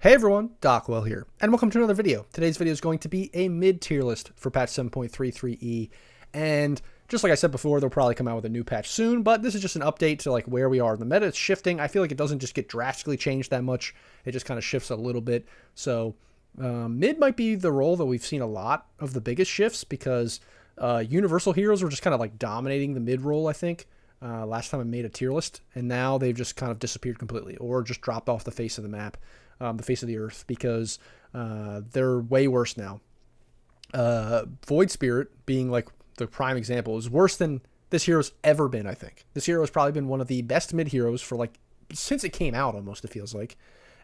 Hey everyone, Dockwell here, and welcome to another video. Today's video is going to be a mid-tier list for patch 7.33e, and just like I said before, they'll probably come out with a new patch soon, but this is just an update to like where we are in the meta. It's shifting. I feel like it doesn't just get drastically changed that much. It just kind of shifts a little bit. So mid might be the role that we've seen a lot of the biggest shifts because universal heroes were just kind of like dominating the mid role, I think. Last time I made a tier list, and now they've just kind of disappeared completely or just dropped off the face of the map. The face of the earth, because they're way worse now. Void Spirit being like the prime example is worse than this hero's ever been. I think this hero has probably been one of the best mid heroes for like since it came out, almost, it feels like.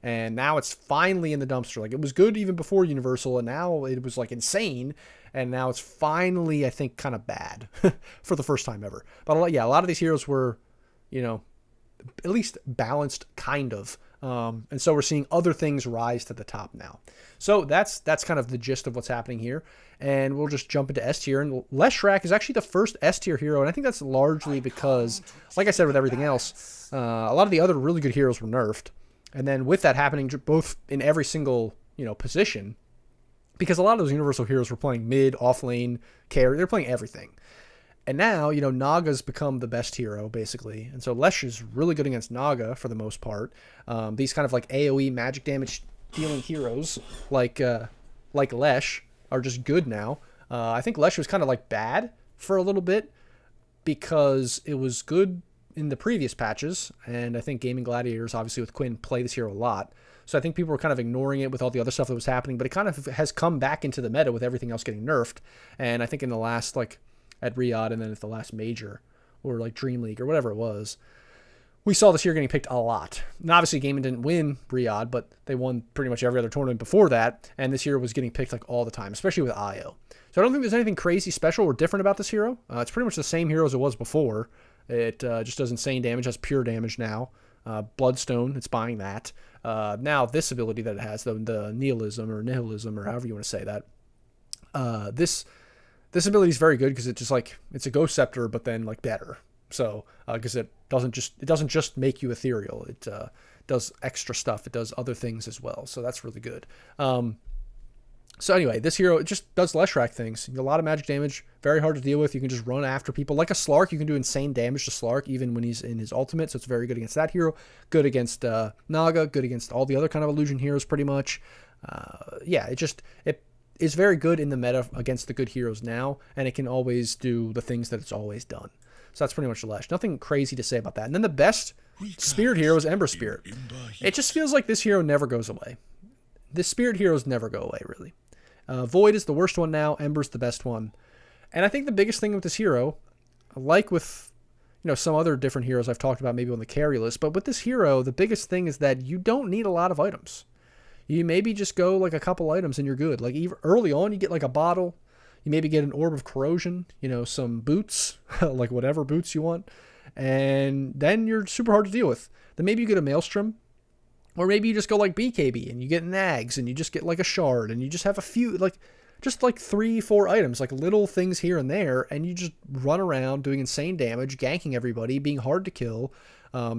And now it's finally in the dumpster. Like, it was good even before Universal, and now it was like insane, and now it's finally, I think, kind of bad for the first time ever. But a lot of these heroes were, at least balanced, kind of. And so we're seeing other things rise to the top now. So that's kind of the gist of what's happening here. And we'll just jump into S tier. And Leshrac is actually the first S tier hero. And I think that's largely because, like I said with everything else, a lot of the other really good heroes were nerfed. And then with that happening both in every single, position, because a lot of those universal heroes were playing mid, off lane, carry. They're playing everything. And now, Naga's become the best hero, basically. And so Lesh is really good against Naga for the most part. These kind of like AoE magic damage dealing heroes like Lesh are just good now. I think Lesh was kind of like bad for a little bit because it was good in the previous patches. And I think Gaming Gladiators, obviously with Quinn, play this hero a lot. So I think people were kind of ignoring it with all the other stuff that was happening. But it kind of has come back into the meta with everything else getting nerfed. And I think in the last, at Riyadh, and then at the last major, or like Dream League, or whatever it was, we saw this year getting picked a lot. And obviously Gaming didn't win Riyadh, but they won pretty much every other tournament before that, and this hero was getting picked like all the time, especially with Io. So I don't think there's anything crazy special or different about this hero. It's pretty much the same hero as it was before. It just does insane damage, has pure damage now. Bloodstone, it's buying that. Now this ability that it has, the nihilism, or however you want to say that, this ability is very good because it's a Ghost Scepter, but then better. So because it doesn't just make you ethereal, it does extra stuff. It does other things as well. So that's really good. So anyway, this hero, it just does Leshrac things. A lot of magic damage, very hard to deal with. You can just run after people like a Slark. You can do insane damage to Slark even when he's in his ultimate. So it's very good against that hero. Good against Naga. Good against all the other kind of illusion heroes, pretty much. It is very good in the meta against the good heroes now, and it can always do the things that it's always done. So that's pretty much the Lesh. Nothing crazy to say about that. And then the best Spirit hero is Ember Spirit. It just feels like this hero never goes away. The Spirit heroes never go away, really. Void is the worst one now. Ember's the best one. And I think the biggest thing with this hero, like with some other different heroes I've talked about maybe on the carry list, but with this hero, the biggest thing is that you don't need a lot of items. You maybe just go a couple items and you're good. Like even early on, you get a bottle. You maybe get an Orb of Corrosion, some boots, like whatever boots you want. And then you're super hard to deal with. Then maybe you get a Maelstrom. Or maybe you just go BKB and you get Nags and you just get a Shard and you just have a few, just 3-4 items, little things here and there. And you just run around doing insane damage, ganking everybody, being hard to kill,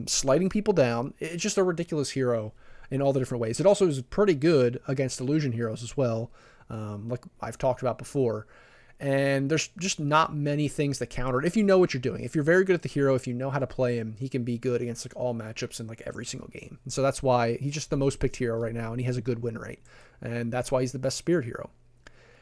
sliding people down. It's just a ridiculous hero in all the different ways. It also is pretty good against illusion heroes as well, like I've talked about before. And there's just not many things that counter it if you know what you're doing. If you're very good at the hero, if you know how to play him, he can be good against all matchups in every single game. And so that's why he's just the most picked hero right now, and he has a good win rate. And that's why he's the best Spirit hero.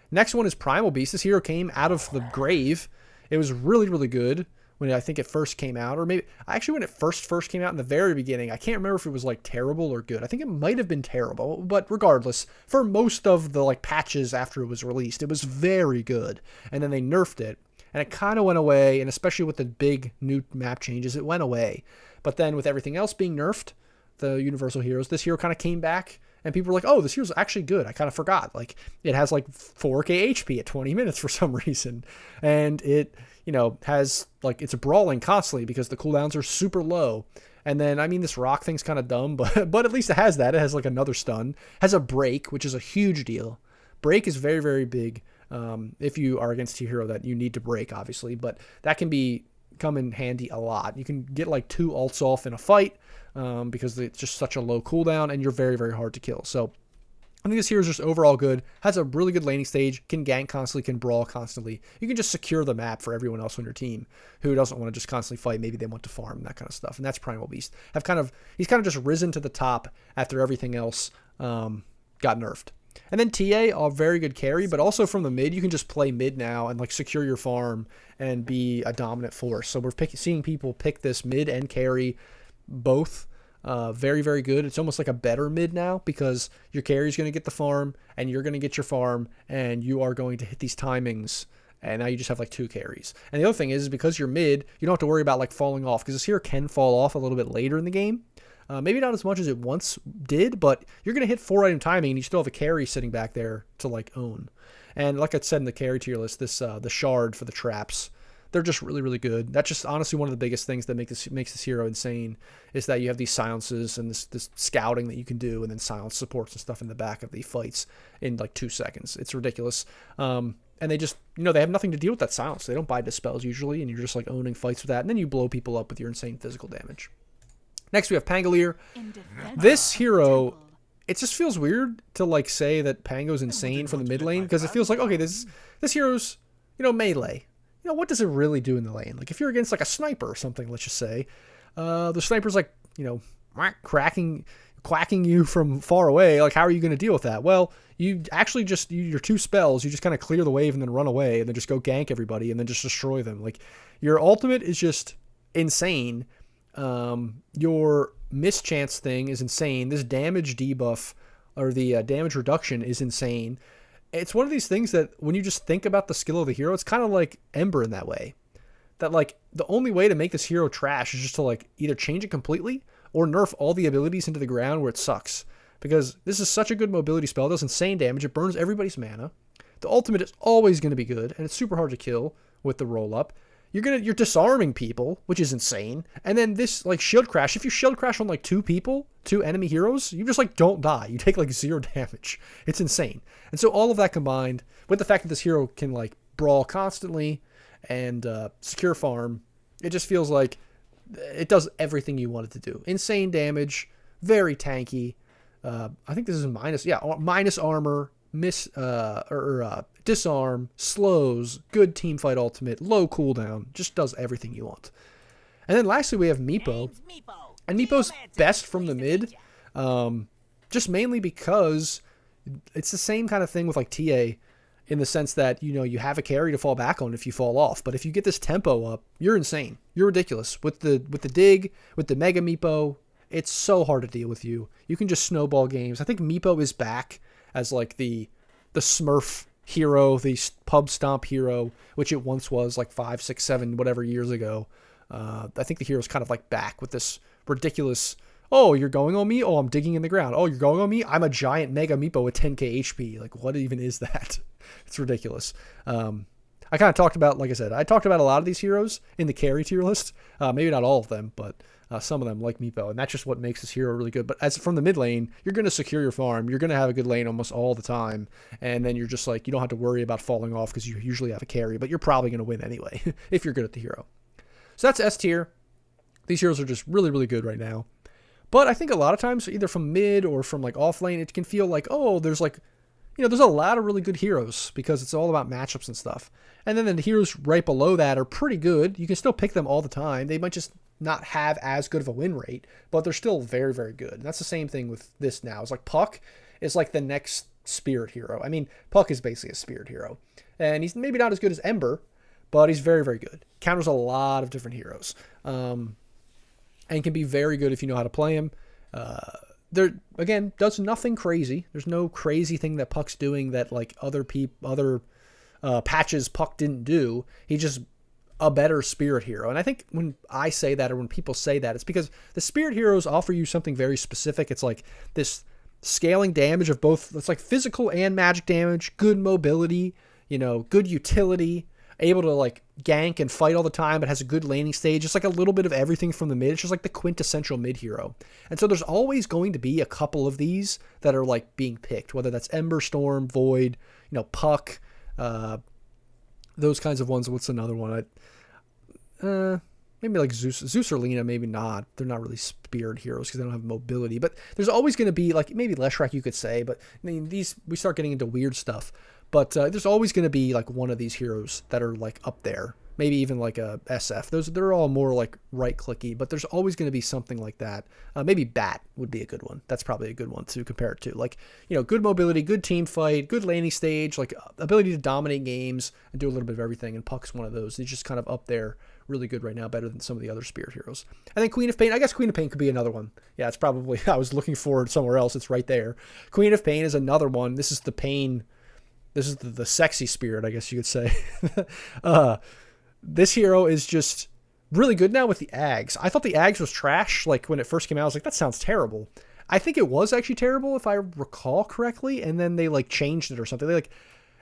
Next one is Primal Beast. This hero came out of the grave. It was really, really good when I think it first came out, or maybe actually when it first came out in the very beginning. I can't remember if it was terrible or good. I think it might have been terrible, but regardless, for most of the patches after it was released, it was very good. And then they nerfed it, and it kind of went away, and especially with the big new map changes, it went away. But then with everything else being nerfed, the universal heroes, this hero kind of came back, and people were like, oh, this hero's actually good. I kind of forgot. It has 4k HP at 20 minutes for some reason. And it, has it's brawling constantly because the cooldowns are super low. And then, this rock thing's kind of dumb, but at least it has that. It has another stun. Has a break, which is a huge deal. Break is very, very big if you are against a hero that you need to break, obviously. But that can come in handy a lot. You can get 2 ults off in a fight. because it's just such a low cooldown and you're very, very hard to kill. So I think this hero is just overall good, has a really good laning stage, can gank constantly, can brawl constantly. You can just secure the map for everyone else on your team who doesn't want to just constantly fight. Maybe they want to farm, that kind of stuff. And that's Primal Beast. He's kind of just risen to the top after everything else got nerfed. And then TA, a very good carry, but also from the mid, you can just play mid now and like secure your farm and be a dominant force. So we're seeing people pick this mid and carry both. Very, very good. It's almost like a better mid now because your carry is going to get the farm and you're going to get your farm and you are going to hit these timings. And now you just have like 2 carries. And the other thing is because you're mid, you don't have to worry about like falling off because this hero can fall off a little bit later in the game. Maybe not as much as it once did, but you're going to hit 4-item timing and you still have a carry sitting back there to like own. And like I said in the carry tier list, this the shard for the traps, they're just really, really good. That's just honestly one of the biggest things that makes this hero insane is that you have these silences and this scouting that you can do and then silence supports and stuff in the back of the fights in like 2 seconds. It's ridiculous. And they just, they have nothing to deal with that silence. They don't buy dispels usually, and you're just like owning fights with that. And then you blow people up with your insane physical damage. Next, we have Pangolier. This hero, it just feels weird to like say that Pango's insane from the mid lane because it feels like, okay, this hero's, melee. What does it really do in the lane? Like if you're against like a sniper or something, let's just say, the sniper's like, quacking you from far away. Like how are you going to deal with that? Well, you actually just, your 2 spells, you just kind of clear the wave and then run away and then just go gank everybody and then just destroy them. Like your ultimate is just insane. Your mischance thing is insane. This damage debuff or the damage reduction is insane. It's one of these things that when you just think about the skill of the hero, it's kind of like Ember in that way. That like the only way to make this hero trash is just to like either change it completely or nerf all the abilities into the ground where it sucks. Because this is such a good mobility spell. It does insane damage. It burns everybody's mana. The ultimate is always going to be good, and it's super hard to kill with the roll up. You're disarming people, which is insane. And then this like shield crash, if you shield crash on like 2 people, 2 enemy heroes, you just like don't die. You take like 0 damage. It's insane. And so all of that combined with the fact that this hero can like brawl constantly and secure farm, it just feels like it does everything you want it to do. Insane damage, very tanky. I think this is minus armor, disarm, slows, good teamfight ultimate, low cooldown, just does everything you want. And then lastly we have Meepo. And Meepo's best from the mid, just mainly because it's the same kind of thing with like TA in the sense that, you have a carry to fall back on if you fall off. But if you get this tempo up, you're insane. You're ridiculous. With the dig, with the Mega Meepo, it's so hard to deal with you. You can just snowball games. I think Meepo is back as like the Smurf hero, the pub stomp hero, which it once was like 5, 6, 7, whatever years ago. I think the hero's kind of like back with this ridiculous, oh, you're going on me? Oh, I'm digging in the ground. Oh, you're going on me? I'm a giant Mega Meepo with 10k HP. Like, what even is that? It's ridiculous. I kind of talked about, like I said, I talked about a lot of these heroes in the carry tier list. Maybe not all of them, but some of them like Meepo. And that's just what makes this hero really good. But as from the mid lane, you're going to secure your farm. You're going to have a good lane almost all the time. And then you're just like, you don't have to worry about falling off because you usually have a carry. But you're probably going to win anyway if you're good at the hero. So that's S tier. These heroes are just really, really good right now. But I think a lot of times, either from mid or from like off lane, it can feel like, oh, there's like, there's a lot of really good heroes because it's all about matchups and stuff. And then the heroes right below that are pretty good. You can still pick them all the time. They might just not have as good of a win rate, but they're still very, very good. And that's the same thing with this now. It's like Puck is like the next spirit hero. I mean, Puck is basically a spirit hero. And he's maybe not as good as Ember, but he's very, very good. Counters a lot of different heroes. And can be very good if you know how to play him. There again, does nothing crazy. There's no crazy thing that Puck's doing that like other patches Puck didn't do. He's just a better spirit hero. And I think when I say that or when people say that, it's because the spirit heroes offer you something very specific. It's like this scaling damage of both. It's like physical and magic damage, good mobility, good utility, able to like gank and fight all the time, but has a good laning stage. It's like a little bit of everything from the mid. It's just like the quintessential mid hero. And so there's always going to be a couple of these that are like being picked, whether that's Ember, Storm, Void, Puck, those kinds of ones. What's another one? maybe like Zeus or Lena, maybe not. They're not really speared heroes because they don't have mobility. But there's always going to be like maybe Leshrac you could say, but I mean these we start getting into weird stuff. But there's always going to be like one of these heroes that are like up there. Maybe even like a SF. They're all more like right clicky, but there's always going to be something like that. Maybe Bat would be a good one. That's probably a good one to compare it to. Like, you know, good mobility, good team fight, good laning stage, like ability to dominate games and do a little bit of everything. And Puck's one of those. He's just kind of up there, really good right now, better than some of the other Spirit heroes. And then Queen of Pain. I guess Queen of Pain could be another one. Yeah, it's probably, I was looking for it somewhere else. It's right there. Queen of Pain is another one. This is the pain. This is the sexy spirit, I guess you could say. This hero is just really good now with the Ags. I thought the Ags was trash. Like when it first came out, I was like, that sounds terrible. I think it was actually terrible if I recall correctly. And then they like changed it or something.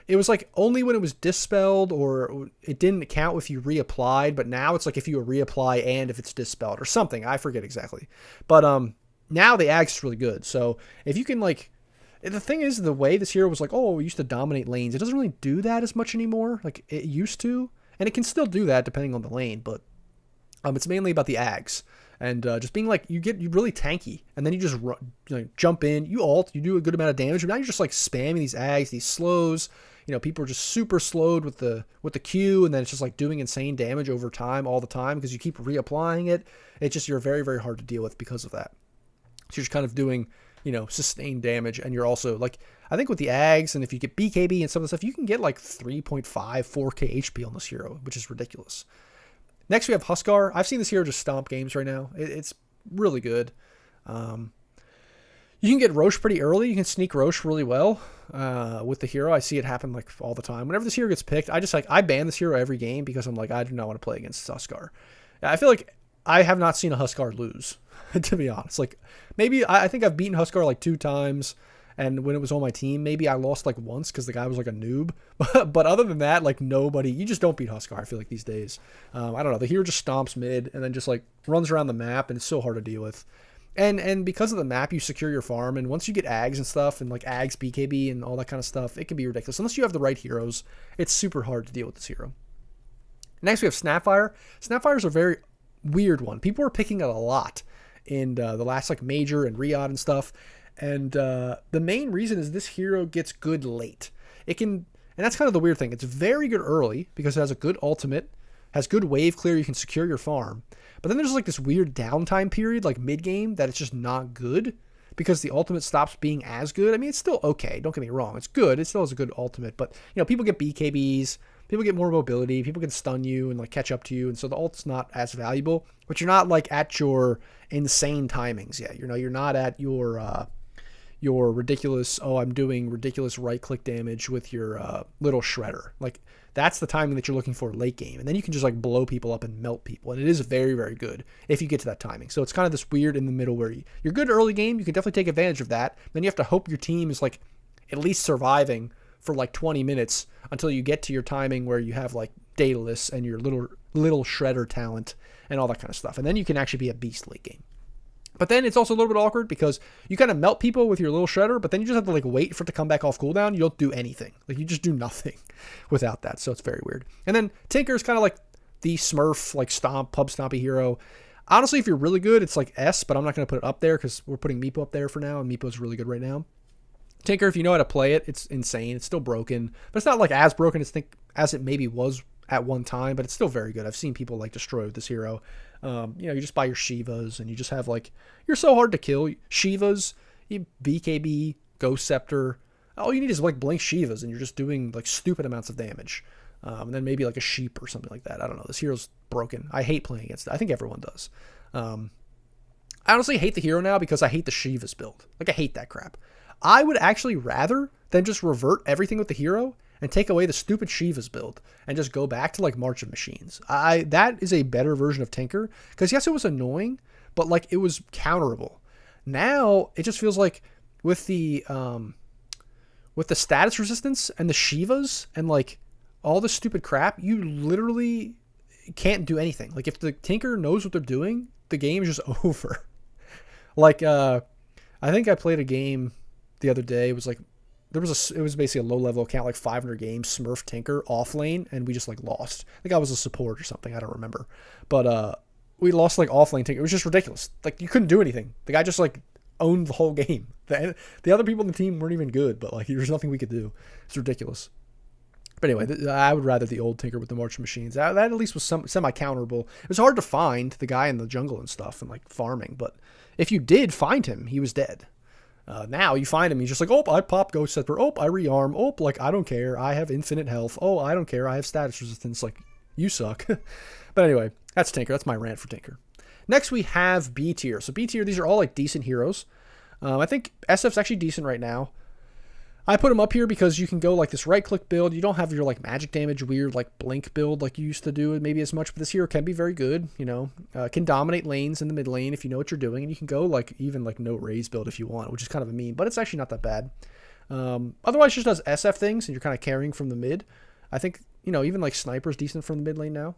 It was like only when it was dispelled or it didn't count if you reapplied. But now it's like if you reapply and if it's dispelled or something. I forget exactly. But now the Ags is really good. So if you can like, the thing is the way this hero was like, oh, we used to dominate lanes. It doesn't really do that as much anymore. Like it used to. And it can still do that depending on the lane, but it's mainly about the Ags and just being like you really tanky, and then you just jump in, you ult, you do a good amount of damage, but now you're just like spamming these Ags, these slows. You know, people are just super slowed with the Q, and then it's just like doing insane damage over time all the time because you keep reapplying it. It's just you're very very hard to deal with because of that. So you're just kind of doing, you know, sustained damage, and you're also like, I think with the Ags, and if you get BKB and some of the stuff, you can get like 3.5, 4k HP on this hero, which is ridiculous. Next, we have Huskar. I've seen this hero just stomp games right now. It's really good. You can get Roche pretty early. You can sneak Roche really well with the hero. I see it happen like all the time. Whenever this hero gets picked, I ban this hero every game because I'm like, I do not want to play against Huskar. I feel like I have not seen a Huskar lose, to be honest. Like maybe I think I've beaten Huskar like 2 times. And when it was on my team, maybe I lost like once because the guy was like a noob. But other than that, like nobody, you just don't beat Huskar, I feel like these days. I don't know. The hero just stomps mid and then just like runs around the map, and it's so hard to deal with. And because of the map, you secure your farm. And once you get Ags and stuff and like Ags, BKB and all that kind of stuff, it can be ridiculous. Unless you have the right heroes, it's super hard to deal with this hero. Next, we have Snapfire. Snapfire is a very weird one. People are picking it a lot in the last like Major and Riyadh and stuff. And the main reason is this hero gets good late. And that's kind of the weird thing. It's very good early because it has a good ultimate, has good wave clear, you can secure your farm. But then there's like this weird downtime period, like mid game, that it's just not good because the ultimate stops being as good. I mean, it's still okay. Don't get me wrong. It's good. It still has a good ultimate. But, you know, people get BKBs, people get more mobility, people can stun you and like catch up to you. And so the ult's not as valuable, but you're not like at your insane timings yet. You know, you're not at your ridiculous, I'm doing ridiculous right click damage with your little shredder. Like that's the timing that you're looking for late game. And then you can just like blow people up and melt people. And it is very, very good if you get to that timing. So it's kind of this weird in the middle where you're good early game. You can definitely take advantage of that. Then you have to hope your team is like at least surviving for like 20 minutes until you get to your timing where you have like Daedalus and your little shredder talent and all that kind of stuff. And then you can actually be a beast late game. But then it's also a little bit awkward because you kind of melt people with your little shredder, but then you just have to like wait for it to come back off cooldown. You don't do anything. Like you just do nothing without that. So it's very weird. And then Tinker is kind of like the Smurf, like pub stompy hero. Honestly, if you're really good, it's like S, but I'm not going to put it up there because we're putting Meepo up there for now, and Meepo's really good right now. Tinker, if you know how to play it, it's insane. It's still broken, but it's not like as broken as it maybe was at one time, but it's still very good. I've seen people like destroy with this hero. You just buy your Shivas and you just have like, you're so hard to kill. Shivas, you BKB, Ghost Scepter. All you need is like blink Shivas and you're just doing like stupid amounts of damage. And then maybe like a sheep or something like that. I don't know. This hero's broken. I hate playing against it. I think everyone does. I honestly hate the hero now because I hate the Shivas build. Like I hate that crap. I would actually rather than just revert everything with the hero and take away the stupid Shivas build and just go back to like March of Machines. That is a better version of Tinker because yes, it was annoying, but like it was counterable. Now it just feels like with the status resistance and the Shivas and like all the stupid crap, you literally can't do anything. Like if the Tinker knows what they're doing, the game is just over. Like I think I played a game the other day. It was like it was basically a low level account, like 500 games, Smurf Tinker off lane, and we just like lost. I think I was a support or something. I don't remember, but we lost like offlane Tinker. It was just ridiculous. Like you couldn't do anything. The guy just like owned the whole game. The other people on the team weren't even good, but like there's nothing we could do. It's ridiculous. But anyway, I would rather the old Tinker with the marching machines. That at least was semi-counterable. It was hard to find the guy in the jungle and stuff and like farming, but if you did find him, he was dead. Now you find him, he's just like, oh, I pop Ghost Scepter. Oh, I rearm. Oh, like, I don't care. I have infinite health. Oh, I don't care. I have status resistance. Like, you suck. But anyway, that's Tinker. That's my rant for Tinker. Next, we have B tier. So B tier, these are all like decent heroes. I think SF's actually decent right now. I put him up here because you can go like this right-click build. You don't have your like magic damage weird like blink build like you used to do maybe as much, but this hero can be very good, you know. Can dominate lanes in the mid lane if you know what you're doing, and you can go like even like no raise build if you want, which is kind of a meme, but it's actually not that bad. Otherwise, just does SF things, and you're kind of carrying from the mid. I think, you know, even like Sniper's decent from the mid lane now.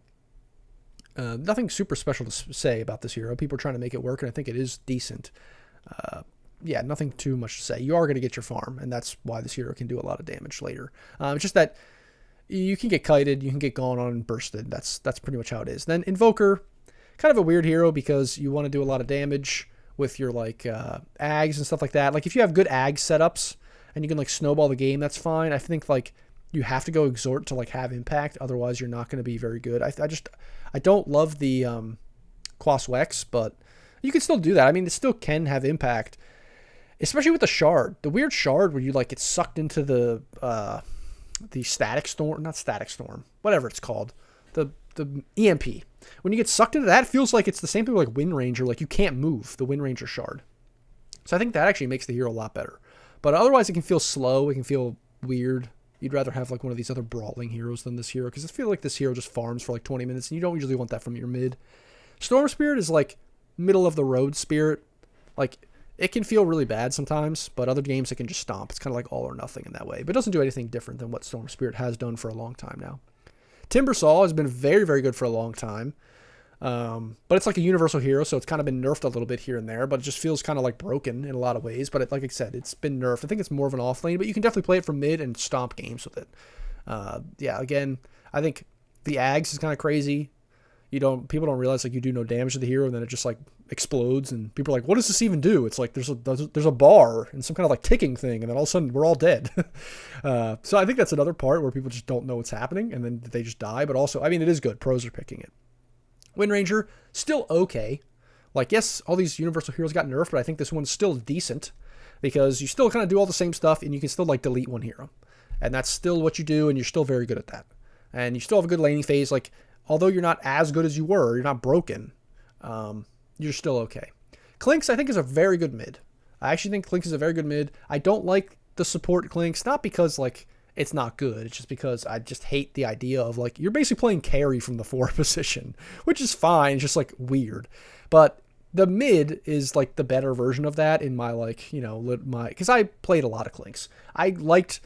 Nothing super special to say about this hero. People are trying to make it work, and I think it is decent. Yeah, nothing too much to say. You are going to get your farm, and that's why this hero can do a lot of damage later. It's just that you can get kited, you can get gone on and bursted. That's pretty much how it is. Then Invoker, kind of a weird hero because you want to do a lot of damage with your like ags and stuff like that. Like if you have good ag setups and you can like snowball the game, that's fine. I think like you have to go exhort to like have impact, otherwise you're not going to be very good. I don't love the Quas Wex, but you can still do that. I mean, it still can have impact. Especially with the shard, the weird shard where you like get sucked into the static storm, not static storm, whatever it's called, the EMP. When you get sucked into that, it feels like it's the same thing with like Wind Ranger, like you can't move the Wind Ranger shard. So I think that actually makes the hero a lot better. But otherwise, it can feel slow, it can feel weird. You'd rather have like one of these other brawling heroes than this hero, because I feel like this hero just farms for like 20 minutes, and you don't usually want that from your mid. Storm Spirit is like middle of the road spirit, like. It can feel really bad sometimes, but other games it can just stomp. It's kind of like all or nothing in that way. But it doesn't do anything different than what Storm Spirit has done for a long time now. Timbersaw has been very, very good for a long time. But it's like a universal hero, so it's kind of been nerfed a little bit here and there, but it just feels kind of like broken in a lot of ways. But like I said, it's been nerfed. I think it's more of an off lane, but you can definitely play it from mid and stomp games with it. Yeah, again, I think the Ags is kind of crazy. People don't realize like you do no damage to the hero, and then it just like explodes, and people are like, what does this even do? It's like there's a bar and some kind of like ticking thing, and then all of a sudden we're all dead. So I think that's another part where people just don't know what's happening, and then they just die. But also, I mean, it is good. Pros are picking it. Wind Ranger, still okay. Like, yes, all these universal heroes got nerfed, but I think this one's still decent because you still kind of do all the same stuff, and you can still like delete one hero, and that's still what you do, and you're still very good at that, and you still have a good laning phase. Like, although you're not as good as you were, you're not broken. You're still okay. Clinks, I think, is a very good mid. I actually think Clinks is a very good mid. I don't like the support Clinks, not because, like, it's not good. It's just because I just hate the idea of, like, you're basically playing carry from the 4 position, which is fine. It's just, like, weird. But the mid is, like, the better version of that in my, like, you know, because I played a lot of Clinks. I liked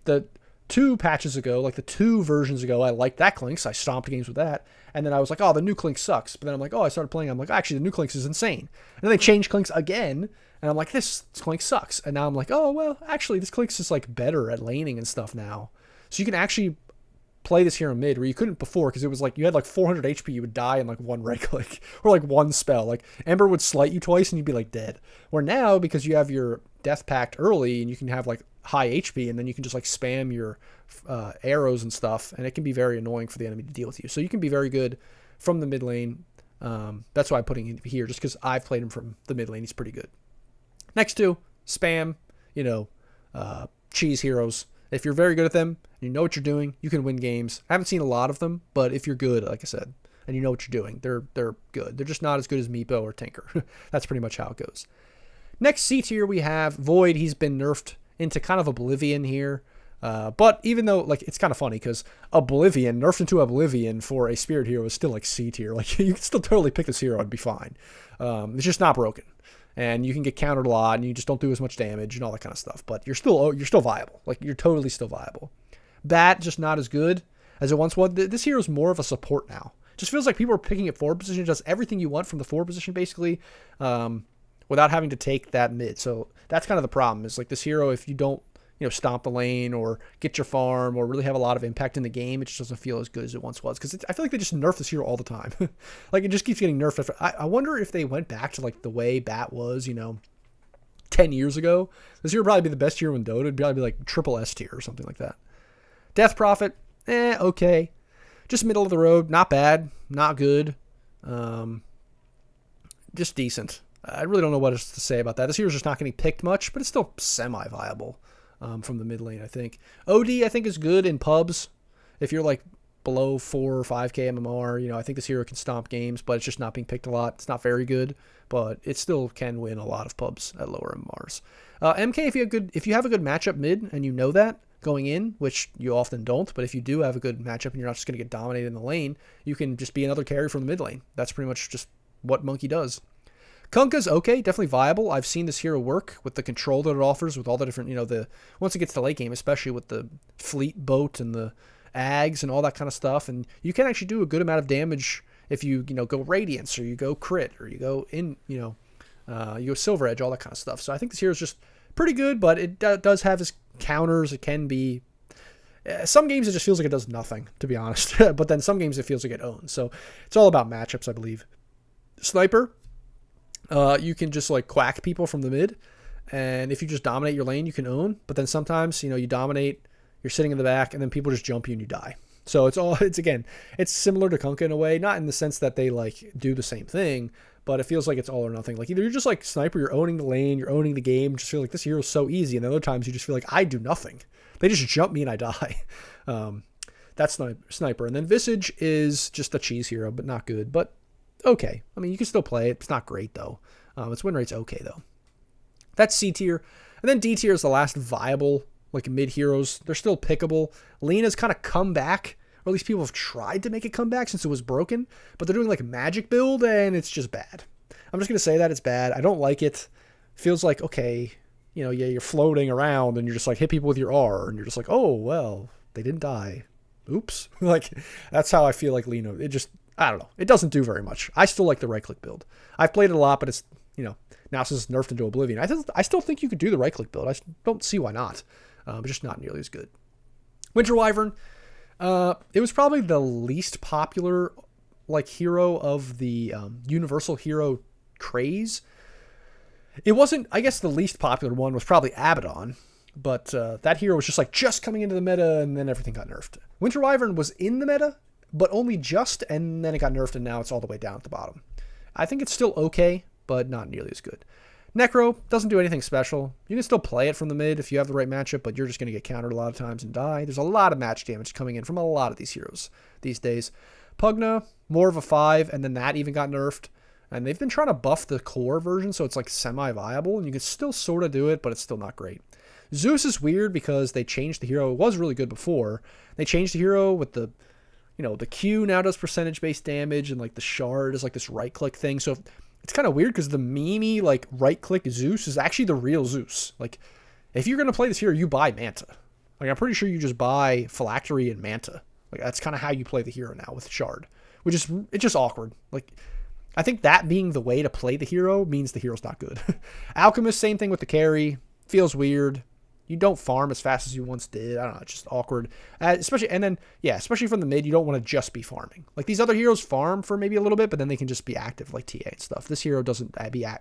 the 2 patches ago, like the 2 versions ago, I liked that Clinks. I stomped games with that. And then I was like, oh, the new Clinks sucks. But then I'm like, oh, I started playing. I'm like, actually, the new Clinks is insane. And then they changed Clinks again. And I'm like, this Clinks sucks. And now I'm like, oh, well, actually, this Clinks is like better at laning and stuff now. So you can actually play this hero mid where you couldn't before, because it was like you had like 400 HP, you would die in like one right click or like one spell. Like Ember would slight you twice and you'd be like dead. Where now, because you have your Death Pact early and you can have like high HP, and then you can just like spam your arrows and stuff, and it can be very annoying for the enemy to deal with you. So you can be very good from the mid lane. That's why I'm putting him here, just because I've played him from the mid lane. He's pretty good. Next 2, spam, you know, cheese heroes. If you're very good at them, and you know what you're doing, you can win games. I haven't seen a lot of them, but if you're good, like I said, and you know what you're doing, they're good. They're just not as good as Meepo or Tinker. That's pretty much how it goes. Next C tier, we have Void. He's been nerfed into kind of Oblivion here. But even though, like, it's kind of funny because Oblivion, nerfed into Oblivion for a Spirit hero is still like C tier. Like, you can still totally pick this hero and be fine. It's just not broken. And you can get countered a lot, and you just don't do as much damage and all that kind of stuff. But you're still viable. Like, you're totally still viable. Bat, just not as good as it once was. This hero is more of a support now. It just feels like people are picking at 4 position, does everything you want from the 4 position, basically, without having to take that mid. So that's kind of the problem, is like this hero, if you don't, stomp the lane or get your farm or really have a lot of impact in the game. It just doesn't feel as good as it once was, because I feel like they just nerf this hero all the time. Like, it just keeps getting nerfed. I wonder if they went back to like the way Bat was, 10 years ago. This hero would probably be the best hero in Dota. It'd probably be like triple S tier or something like that. Death Prophet, okay. Just middle of the road. Not bad. Not good. Just decent. I really don't know what else to say about that. This hero's just not getting picked much, but it's still semi-viable from the mid lane, I think. OD, I think, is good in pubs. If you're like below 4 or 5k MMR, I think this hero can stomp games, but it's just not being picked a lot. It's not very good, but it still can win a lot of pubs at lower MMRs. MK, if you have a good matchup mid and you know that going in, which you often don't, but if you do have a good matchup and you're not just going to get dominated in the lane, you can just be another carry from the mid lane. That's pretty much just what Monkey does. Kunkka's okay, definitely viable. I've seen this hero work with the control that it offers, with all the different, once it gets to late game, especially with the fleet boat and the ags and all that kind of stuff. And you can actually do a good amount of damage if you, go Radiance or you go Crit or you go you go Silver Edge, all that kind of stuff. So I think this hero is just pretty good, but it does have its counters. It can be... some games it just feels like it does nothing, to be honest. But then some games it feels like it owns. So it's all about matchups, I believe. Sniper, you can just like quack people from the mid, and if you just dominate your lane, you can own. But then sometimes, you dominate, you're sitting in the back, and then people just jump you and you die. So it's similar to Kunkka in a way, not in the sense that they like do the same thing, but it feels like it's all or nothing. Like, either you're just like Sniper, you're owning the lane, you're owning the game, just feel like this hero's so easy, and then other times you just feel like I do nothing. They just jump me and I die. That's Sniper. And then Visage is just a cheese hero, but not good, but okay. I mean, you can still play it. It's not great, though. Its win rate's okay, though. That's C tier. And then D tier is the last viable, like, mid heroes. They're still pickable. Lena's kind of come back, or at least people have tried to make it come back since it was broken, but they're doing, like, a magic build, and it's just bad. I'm just going to say that it's bad. I don't like it. Feels like, okay, you're floating around, and you're just, like, hit people with your R, and you're just like, oh, well, they didn't die. Oops. Like, that's how I feel like Lena. It just... I don't know. It doesn't do very much. I still like the right-click build. I've played it a lot, but it's, now since it's nerfed into oblivion. I still think you could do the right-click build. I don't see why not. But just not nearly as good. Winter Wyvern. It was probably the least popular, like, hero of the universal hero craze. It wasn't, I guess the least popular one was probably Abaddon. But that hero was just coming into the meta, and then everything got nerfed. Winter Wyvern was in the meta, but only just, and then it got nerfed, and now it's all the way down at the bottom. I think it's still okay, but not nearly as good. Necro doesn't do anything special. You can still play it from the mid if you have the right matchup, but you're just going to get countered a lot of times and die. There's a lot of match damage coming in from a lot of these heroes these days. Pugna, more of a 5, and then that even got nerfed. And they've been trying to buff the core version, so it's like semi-viable, and you can still sort of do it, but it's still not great. Zeus is weird because they changed the hero. It was really good before. They changed the hero with the... the Q now does percentage-based damage, and, like, the shard is, like, this right-click thing. So it's kind of weird because the meme-y, like, right-click Zeus is actually the real Zeus. Like, if you're going to play this hero, you buy Manta. Like, I'm pretty sure you just buy Phylactery and Manta. Like, that's kind of how you play the hero now with shard, which is, it's just awkward. Like, I think that being the way to play the hero means the hero's not good. Alchemist, same thing with the carry. Feels weird. You don't farm as fast as you once did. I don't know. It's just awkward. Especially from the mid, you don't want to just be farming. Like, these other heroes farm for maybe a little bit, but then they can just be active, like TA and stuff. This hero doesn't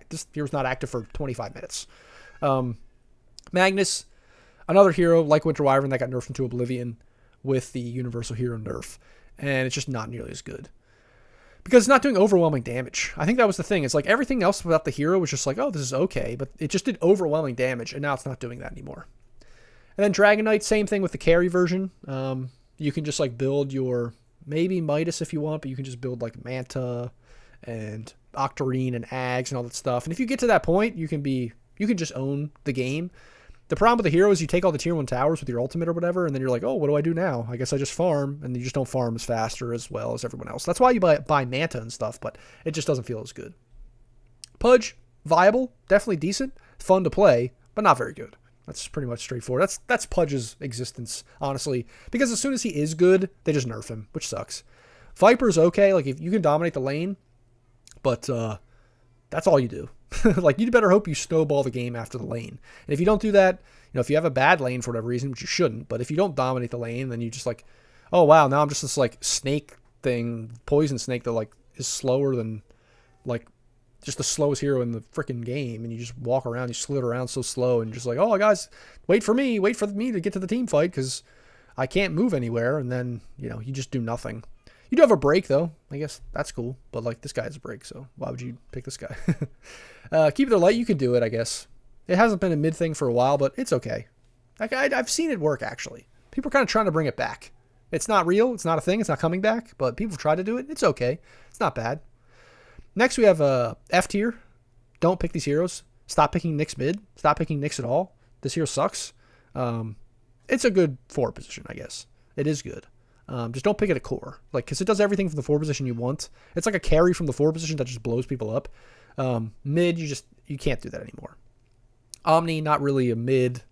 this hero's not active for 25 minutes. Magnus, another hero like Winter Wyvern that got nerfed into oblivion with the universal hero nerf. And it's just not nearly as good. Because it's not doing overwhelming damage. I think that was the thing. It's like everything else about the hero was just like, oh, this is okay. But it just did overwhelming damage, and now it's not doing that anymore. And then Dragon Knight, same thing with the carry version. You can just like build your, maybe Midas if you want, but you can just build like Manta and Octarine and Ags and all that stuff. And if you get to that point, you can just own the game. The problem with the hero is you take all the tier 1 towers with your ultimate or whatever, and then you're like, oh, what do I do now? I guess I just farm, and you just don't farm as fast or as well as everyone else. That's why you buy Manta and stuff, but it just doesn't feel as good. Pudge, viable, definitely decent, fun to play, but not very good. That's pretty much straightforward. That's Pudge's existence, honestly, because as soon as he is good, they just nerf him, which sucks. Viper's okay, like if you can dominate the lane, but that's all you do. Like, you'd better hope you snowball the game after the lane. And if you don't do that, you know, if you have a bad lane for whatever reason, which you shouldn't, but if you don't dominate the lane, then you just like, oh wow, now I'm just this like snake thing, poison snake that like is slower than like just the slowest hero in the freaking game, and you just walk around, you slid around so slow, and just like, oh guys, wait for me to get to the team fight because I can't move anywhere, and then, you know, you just do nothing. You do have a break though, I guess that's cool, but like this guy has a break, so why would you pick this guy? Keep it light, you could do it, I guess. It hasn't been a mid thing for a while, but it's okay. Like, I've seen it work actually. People are kind of trying to bring it back. It's not real, it's not a thing, it's not coming back, but people try to do it. It's okay. It's not bad. Next, we have F tier. Don't pick these heroes. Stop picking Nyx mid. Stop picking Nyx at all. This hero sucks. It's a good 4 position, I guess. It is good. Just don't pick it at core. Like, because it does everything from the 4 position you want. It's like a carry from the 4 position that just blows people up. Mid, you can't do that anymore. Omni, not really a mid.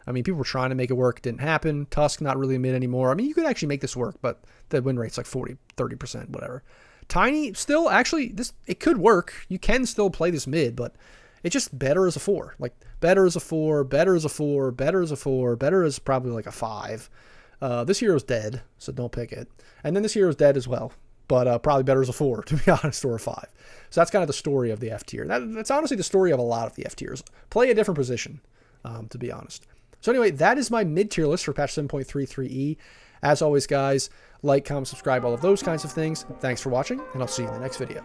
I mean, people were trying to make it work. It didn't happen. Tusk, not really a mid anymore. I mean, you could actually make this work, but the win rate's like 40, 30%, whatever. Tiny, still, actually, it could work. You can still play this mid, but it's just better as a 4. Like, better as a 4, better as a 4, better as a 4, better as probably like a 5. This hero's dead, so don't pick it. And then this hero's dead as well, but probably better as a 4, to be honest, or a 5. So that's kind of the story of the F tier. That's honestly the story of a lot of the F tiers. Play a different position, to be honest. So anyway, that is my mid-tier list for patch 7.33e. As always, guys, like, comment, subscribe, all of those kinds of things. Thanks for watching, and I'll see you in the next video.